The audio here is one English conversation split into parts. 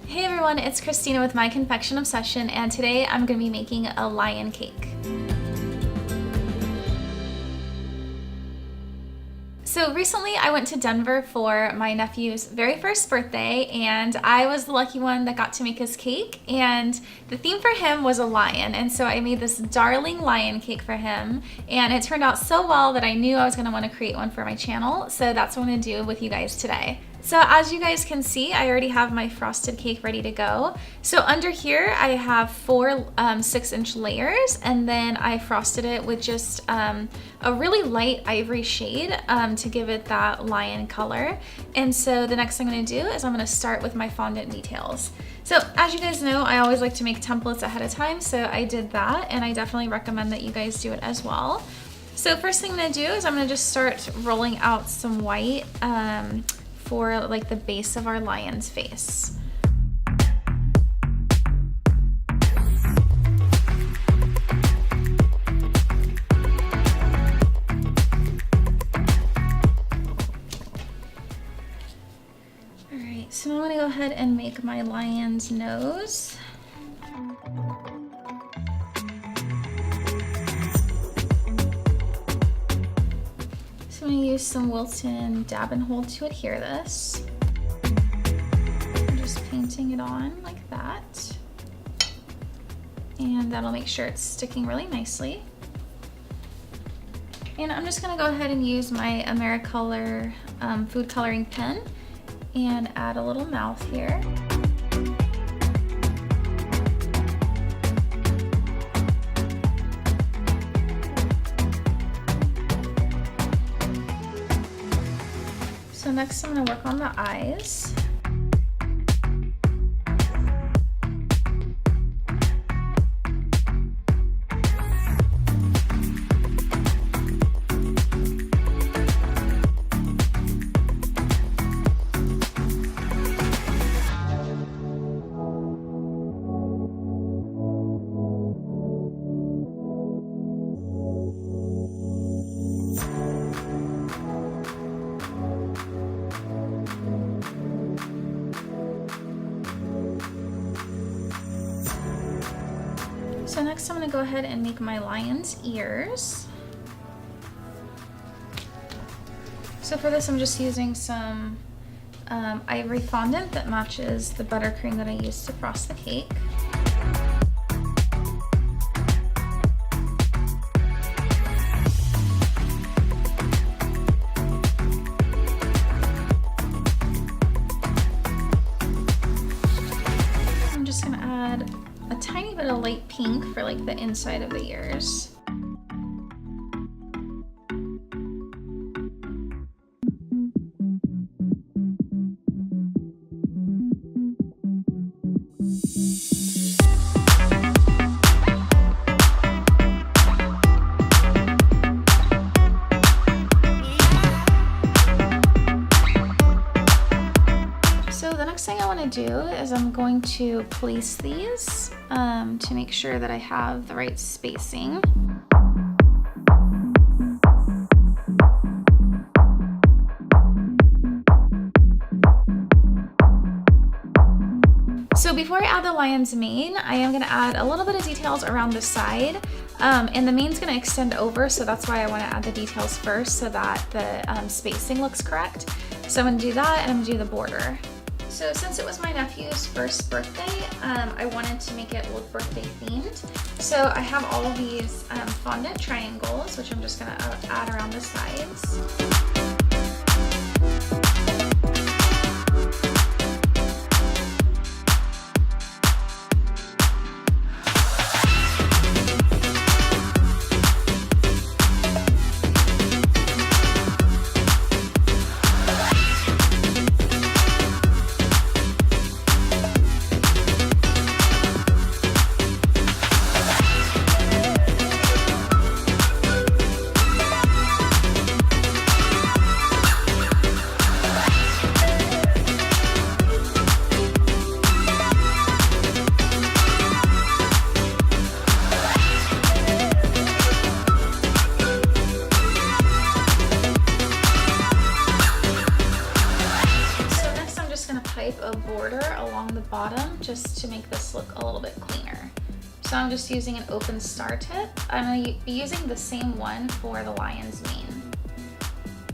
Hey everyone, it's Christina with My Confection Obsession, and today I'm going to be making a lion cake. So recently I went to Denver for my nephew's very first birthday, and I was the lucky one that got to make his cake, and the theme for him was a lion, and so I made this darling lion cake for him, and it turned out so well that I knew I was going to want to create one for my channel, so that's what I'm going to do with you guys today. So as you guys can see, I already have my frosted cake ready to go. So under here, I have four 6-inch layers, and then I frosted it with just a really light ivory shade to give it that lion color. And so the next thing I'm gonna do is I'm gonna start with my fondant details. So as you guys know, I always like to make templates ahead of time, so I did that, and I definitely recommend that you guys do it as well. So first thing I'm gonna do is I'm gonna just start rolling out some white for like the base of our lion's face. Alright, so I'm gonna go ahead and make my lion's nose. So I'm going to use some Wilton Dab and Hold to adhere this. I'm just painting it on like that. And that'll make sure it's sticking really nicely. And I'm just going to go ahead and use my Americolor food coloring pen and add a little mouth here. So next I'm going to work on the eyes. So next I'm going to go ahead and make my lion's ears. So for this I'm just using some ivory fondant that matches the buttercream that I used to frost the cake. I'm just going to add a tiny bit of light pink for like the inside of the ears. So the next thing I want to do is I'm going to place these to make sure that I have the right spacing. So before I add the lion's mane, I am going to add a little bit of details around the side, and the mane's going to extend over, so that's why I want to add the details first so that the spacing looks correct. So I'm going to do that, and I'm going to do the border. So since it was my nephew's first birthday, I wanted to make it look birthday themed. So I have all of these fondant triangles, which I'm just going to add around the sides. bottom just to make this look a little bit cleaner. So I'm just using an open star tip. I'm going to be using the same one for the lion's mane.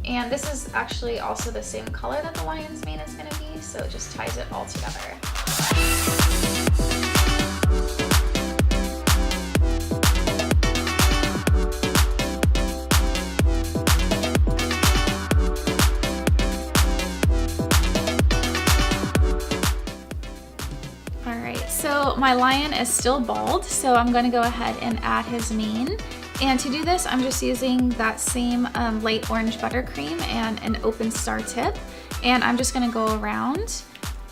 And this is actually also the same color that the lion's mane is going to be, so it just ties it all together. So my lion is still bald, so I'm going to go ahead and add his mane. And to do this, I'm just using that same light orange buttercream and an open star tip. And I'm just going to go around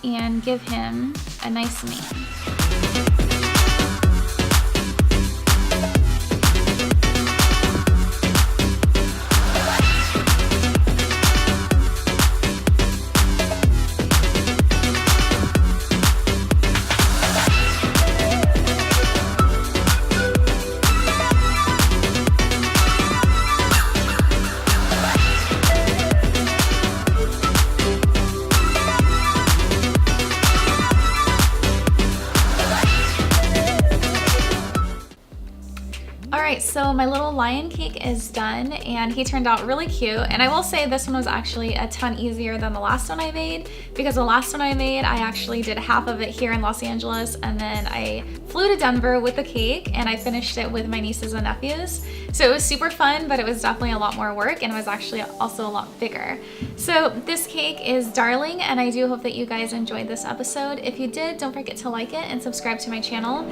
and give him a nice mane. Alright, so my little lion cake is done and he turned out really cute, and I will say this one was actually a ton easier than the last one I made, because the last one I made I actually did half of it here in Los Angeles and then I flew to Denver with the cake and I finished it with my nieces and nephews. So it was super fun, but it was definitely a lot more work and it was actually also a lot bigger. So this cake is darling and I do hope that you guys enjoyed this episode. If you did, don't forget to like it and subscribe to my channel.